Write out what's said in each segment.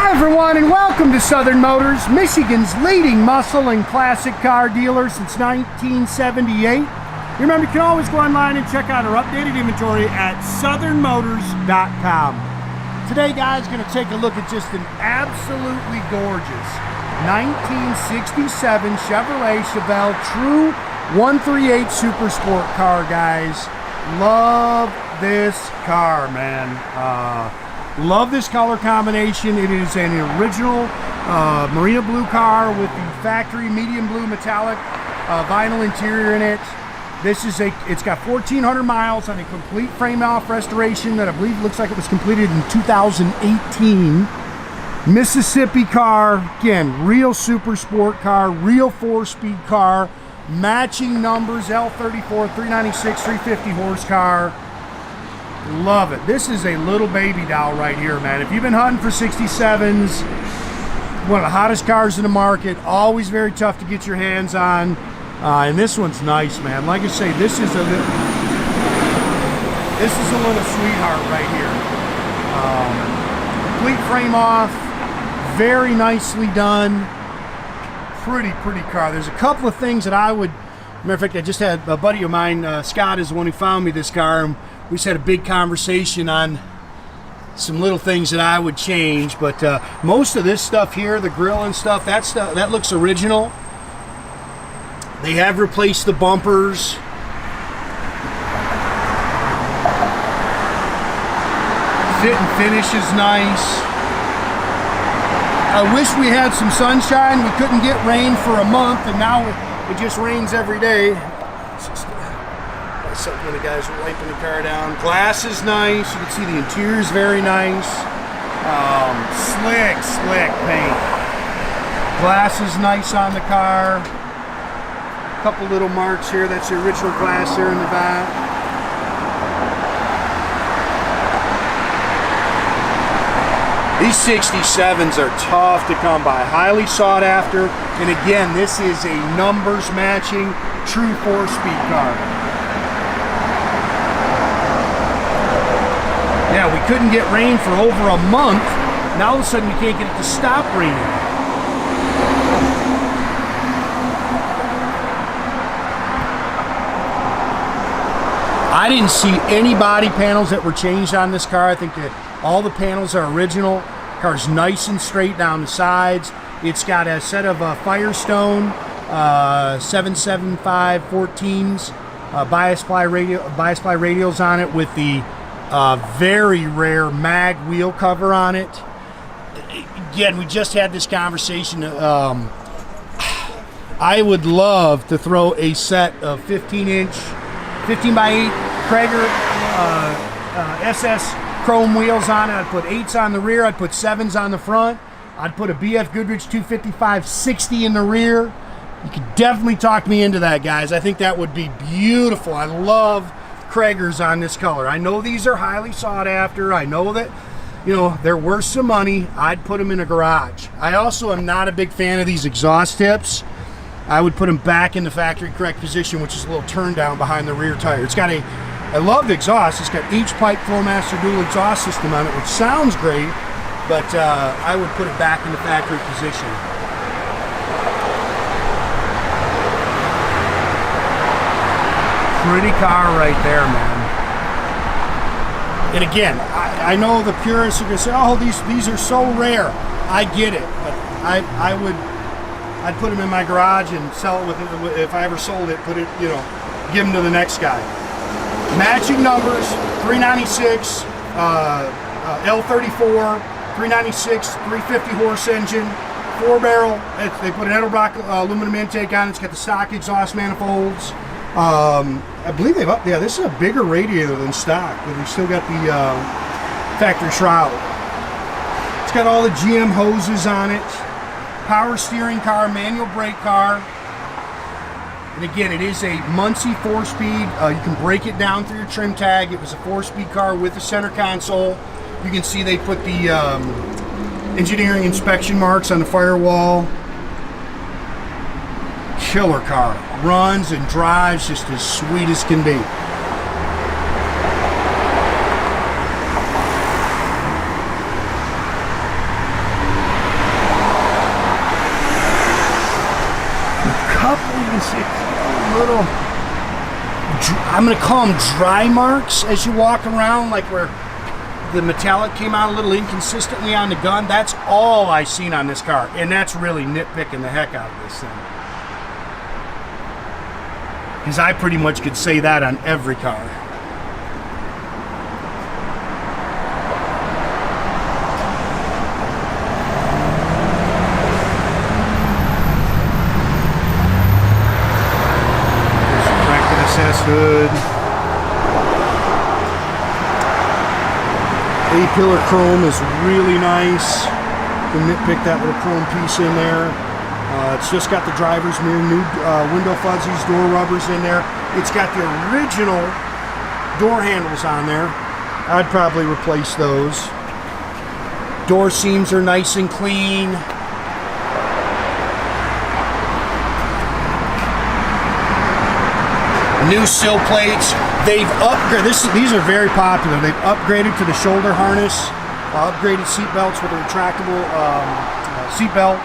Hi everyone, and welcome to Southern Motors, Michigan's leading muscle and classic car dealer since 1978. Remember, you can always go online and check out our updated inventory at southernmotors.com. Today, guys, going to take a look at just an absolutely gorgeous 1967 Chevrolet Chevelle True 138 Super Sport car, guys. Love this car, man. Love this color combination. It is an original Marina blue car with the factory medium blue metallic vinyl interior in it. It's got 1,400 miles on a complete frame-off restoration that I believe looks like it was completed in 2018. Mississippi car, again, real super sport car, real 4-speed car, matching numbers, L34, 396, 350 horsepower. Love it. This is a little baby doll right here, man. If you've been hunting for 67s, one of the hottest cars in the market, always very tough to get your hands on. And this one's nice, man. Like I say, this is a little sweetheart right here. Complete frame off, very nicely done. Pretty car. There's a couple of things that I would, matter of fact, I just had a buddy of mine, Scott is the one who found me this car, and we just had a big conversation on some little things that I would change, but most of this stuff here, the grill and stuff, that looks original. They have replaced the bumpers. Fit and finish is nice. I wish we had some sunshine. We couldn't get rain for a month, and now it just rains every day. That's something when the guys are wiping the car down. Glass is nice. You can see the interior is very nice. Slick paint. Glass is nice on the car. Couple little marks here. That's the original glass there in the back. These 67s are tough to come by. Highly sought after. And again, this is a numbers matching true 4-speed car. Yeah, we couldn't get rain for over a month. Now all of a sudden we can't get it to stop raining. I didn't see any body panels that were changed on this car. I think that all the panels are original. The car's nice and straight down the sides. It's got a set of Firestone 775 14s bias ply radials on it with the very rare mag wheel cover on it. Again, we just had this conversation. I would love to throw a set of 15 by 8 Krager SS chrome wheels on it. I'd put 8s on the rear. I'd put 7s on the front. I'd put a BF Goodrich 255 60 in the rear. You could definitely talk me into that, guys. I think that would be beautiful. I love Kragers on this color. I know these are highly sought after. I know that, you know, they're worth some money. I'd put them in a garage. I also am not a big fan of these exhaust tips. I would put them back in the factory correct position, which is a little turn down behind the rear tire. It's got I love the exhaust. It's got H-pipe Flowmaster dual exhaust system on it, which sounds great, but I would put it back in the factory position. Pretty car right there, man. And again, I know the purists are going to say, oh, these are so rare. I get it, but I'd put them in my garage and sell it with it. If I ever sold it, put it, you know, give them to the next guy. Matching numbers, 396, L34, 396, 350 horse engine, 4-barrel. They put an Edelbrock aluminum intake on it. It's got the stock exhaust manifolds. I believe they've up. Yeah, this is a bigger radiator than stock, but we still got the factory shroud. It's got all the GM hoses on it. Power steering car, manual brake car. And again, it is a Muncie 4-speed. You can break it down through your trim tag. It was a 4-speed car with a center console. You can see they put the engineering inspection marks on the firewall. Killer car. Runs and drives just as sweet as can be. couple, you can see a little, I'm going to call them dry marks as you walk around, like where the metallic came out a little inconsistently on the gun. That's all I seen on this car, and that's really nitpicking the heck out of this thing. Because I pretty much could say that on every car. Hood. A-pillar chrome is really nice. You can nitpick that little chrome piece in there. It's just got the driver's mirror, new window fuzzies, door rubbers in there. It's got the original door handles on there. I'd probably replace those. Door seams are nice and clean. New sill plates. They've upgraded. These are very popular. They've upgraded to the shoulder harness, upgraded seat belts with a retractable seat belt,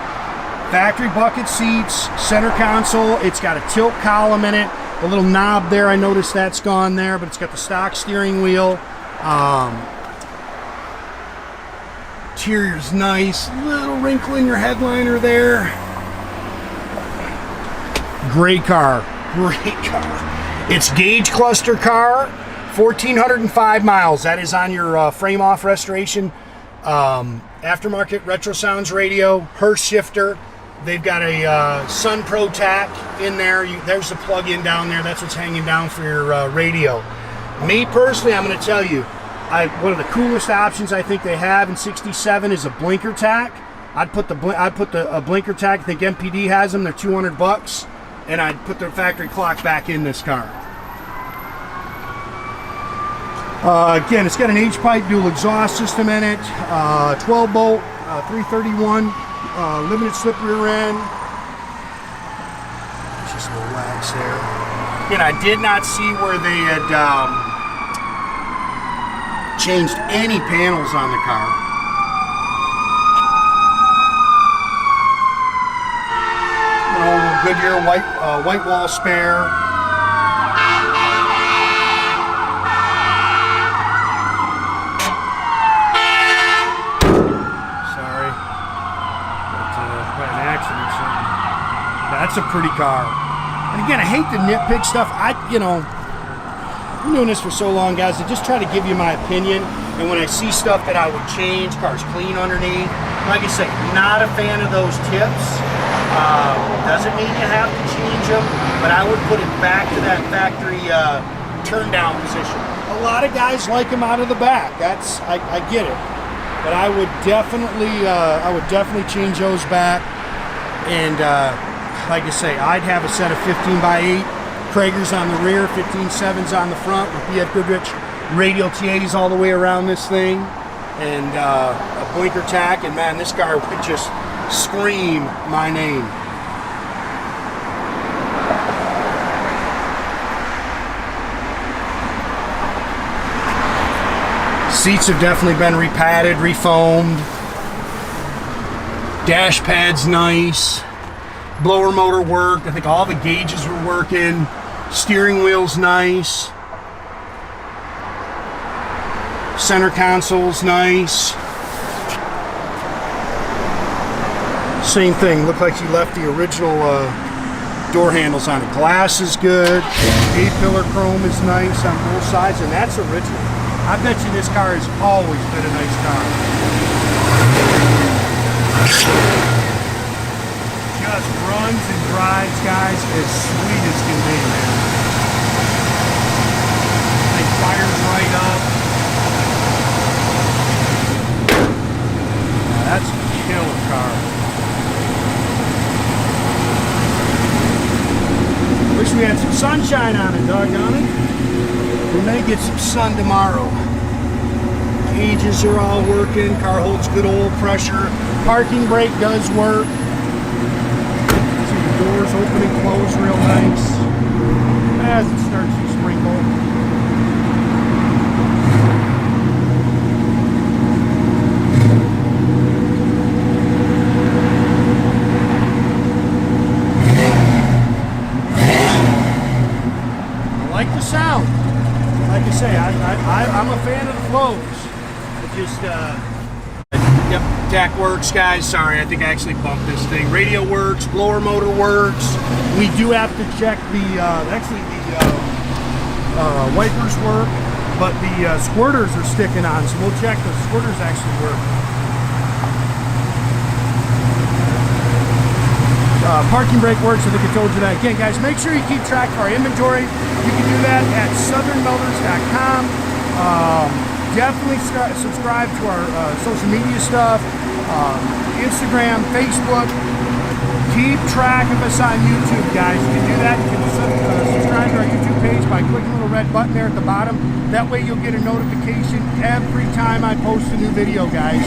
factory bucket seats, center console. It's got a tilt column in it. The little knob there, I noticed that's gone there, but it's got the stock steering wheel. Interior's nice. Little wrinkle in your headliner there. Great car. Great car. It's gauge cluster car, 1,405 miles. That is on your frame off restoration. Aftermarket Retrosounds radio, Hurst shifter. They've got a Sun Pro tach in there. There's the plug-in down there. That's what's hanging down for your radio. Me personally, I'm going to tell you, one of the coolest options I think they have in '67 is a blinker tach. I'd put a blinker tach. I think MPD has them. They're $200. And I'd put the factory clock back in this car. Again, it's got an H-pipe dual exhaust system in it, 12 bolt, 331, limited slip rear end. Just a little wax there. Again, I did not see where they had changed any panels on the car. Goodyear white wall spare. Sorry, an accident. That's a pretty car. And again, I hate to nitpick stuff. I'm doing this for so long, guys. I just try to give you my opinion. And when I see stuff that I would change, cars clean underneath. Like I say, not a fan of those tips. Doesn't mean you have to change them, but I would put it back to that factory turn down position. A lot of guys like them out of the back. I get it, but I would definitely change those back. And like I say, I'd have a set of 15x8 Kragers on the rear, 15.7s on the front with BF Goodrich radial TAs all the way around this thing, and a blinker tach. And man, this car would just scream my name. Seats have definitely been repadded, refoamed. Dash pad's nice. Blower motor worked. I think all the gauges were working. Steering wheel's nice. Center console's nice. Same thing, looked like you left the original door handles on it. Glass is good. A-pillar chrome is nice on both sides, and that's original. I bet you this car has always been a nice car. Just runs and drives, guys, as sweet as can be, man. It fires right up. That's a killer car. Wish we had some sunshine on it, doggone it. We may get some sun tomorrow. Gauges are all working. Car holds good oil pressure. Parking brake does work. See the doors open and close real nice as it starts to sprinkle. say, I'm a fan of the flows. It just, yep, tach works, guys. Sorry, I think I actually bumped this thing. Radio works, blower motor works. We do have to check the, wipers work, but the squirters are sticking on, so we'll check the squirters actually work. Parking brake works, I think I told you that. Again, guys, make sure you keep track of our inventory. You can do that at southernmotors.com. Definitely subscribe to our social media stuff, Instagram, Facebook. Keep track of us on YouTube, guys. You can do that. You can subscribe to our YouTube page by clicking the little red button there at the bottom. That way you'll get a notification every time I post a new video, guys.